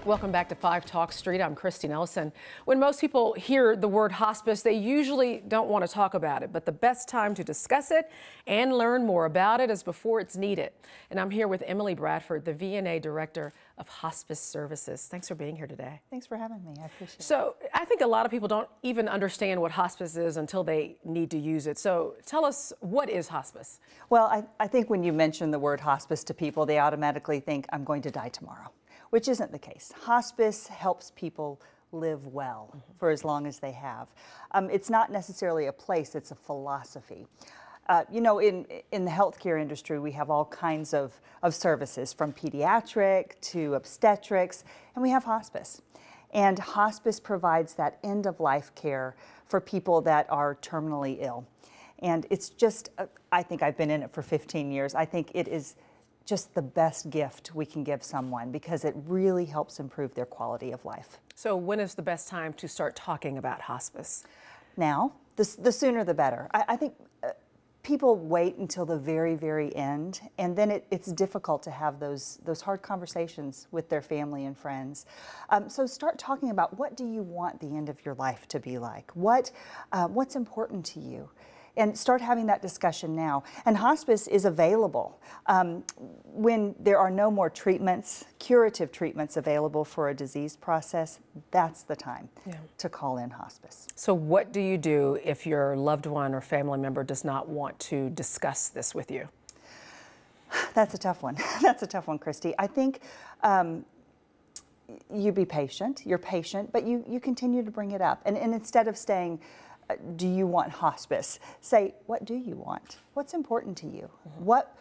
Welcome back to 5 Talk Street. I'm Christy Nelson. When most people hear the word hospice, they usually don't want to talk about it, but the best time to discuss it and learn more about it is before it's needed. And I'm here with Emily Bradford, the VNA Director of Hospice Services. Thanks for being here today. Thanks for having me. I appreciate it. So I think a lot of people don't even understand what hospice is until they need to use it. So tell us, what is hospice? Well, I think when you mention the word hospice to people, they automatically think, I'm going to die tomorrow, which isn't the case. Hospice helps people live well for as long as they have. It's not necessarily a place, it's a philosophy. You know, in the healthcare industry, we have all kinds of services, from pediatric to obstetrics, and we have hospice. And hospice provides that end-of-life care for people that are terminally ill. And it's just, I think I've been in it for 15 years. I think it is just the best gift we can give someone because it really helps improve their quality of life. So when is the best time to start talking about hospice? Now, the sooner the better. I think people wait until the very, very end, and then it's difficult to have those hard conversations with their family and friends. So start talking about, what do you want the end of your life to be like? What's important to you? And start having that discussion now. And hospice is available. When there are no more treatments, curative treatments available for a disease process, that's the time to call in hospice. So what do you do if your loved one or family member does not want to discuss this with you? That's a tough one. That's a tough one, Christy. I think you be patient. You're patient, but you continue to bring it up. And instead of saying, do you want hospice? Say, what do you want? What's important to you? What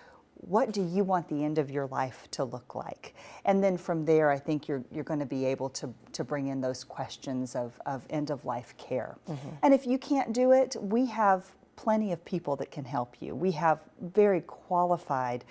do you want the end of your life to look like? And then from there, I think you're going to be able to bring in those questions of end-of-life care. And if you can't do it, we have plenty of people that can help you. We have very qualified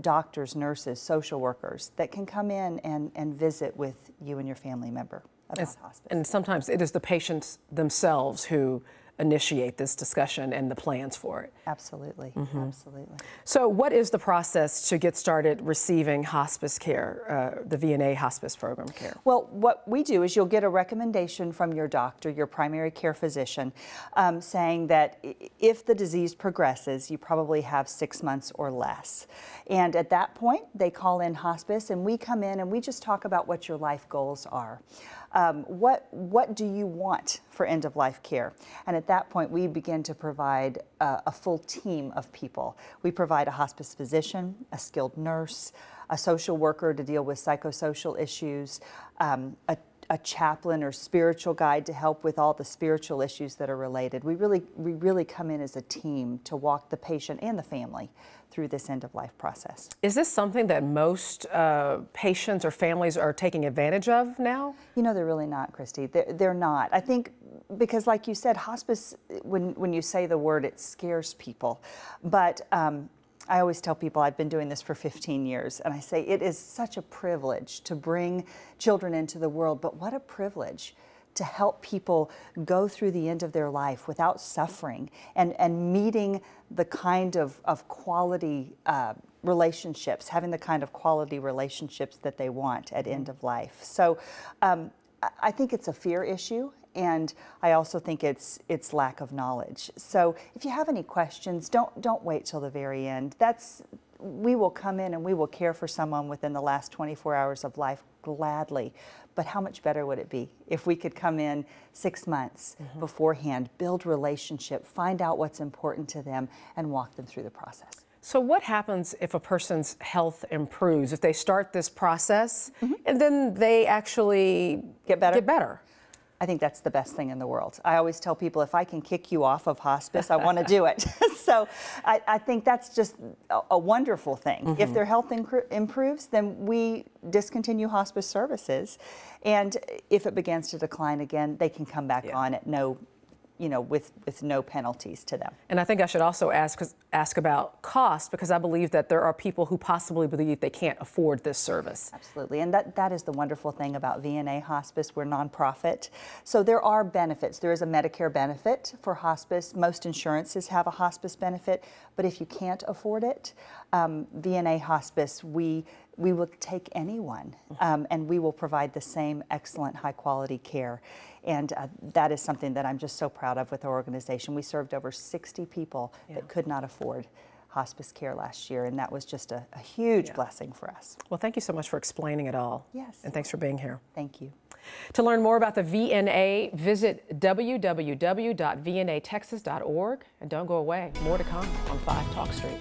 doctors, nurses, social workers that can come in and visit with you and your family member about hospice. And sometimes it is the patients themselves who initiate this discussion and the plans for it. Absolutely, absolutely. So what is the process to get started receiving hospice care, the VNA hospice program care? Well, what we do is you'll get a recommendation from your doctor, your primary care physician, saying that if the disease progresses, you probably have 6 months or less. And at that point, they call in hospice, and we come in and we just talk about what your life goals are. What do you want for end-of-life care? And at that point, we begin to provide a full team of people. We provide a hospice physician, a skilled nurse, a social worker to deal with psychosocial issues, a chaplain or spiritual guide to help with all the spiritual issues that are related. We really come in as a team to walk the patient and the family through this end-of-life process. Is this something that most patients or families are taking advantage of now? You know, they're really not, Christy. They're not. I think because, like you said, hospice, when you say the word, it scares people. But I always tell people, I've been doing this for 15 years, and I say it is such a privilege to bring children into the world, but what a privilege to help people go through the end of their life without suffering and meeting the kind of quality relationships, having the kind of quality relationships that they want at end of life. So I think it's a fear issue, and I also think it's lack of knowledge. So if you have any questions, don't wait till the very end. We will come in and we will care for someone within the last 24 hours of life gladly. But how much better would it be if we could come in 6 months beforehand, build relationship, find out what's important to them, and walk them through the process? So what happens if a person's health improves, if they start this process and then they actually get better? I think that's the best thing in the world. I always tell people, if I can kick you off of hospice, I want to do it. So I think that's just a wonderful thing. If their health improves, then we discontinue hospice services. And if it begins to decline again, they can come back on at with no penalties to them. And I think I should also ask about cost, because I believe that there are people who possibly believe they can't afford this service. Absolutely, and that is the wonderful thing about VNA Hospice. We're nonprofit, so there are benefits. There is a Medicare benefit for hospice. Most insurances have a hospice benefit, but if you can't afford it, VNA Hospice, we will take anyone, and we will provide the same excellent, high-quality care. And that is something that I'm just so proud of with our organization. We served over 60 people that could not afford hospice care last year, and that was just a huge blessing for us. Well, thank you so much for explaining it all. Yes. And thanks for being here. Thank you. To learn more about the VNA, visit www.vnatexas.org. And don't go away. More to come on 5 Talk Street.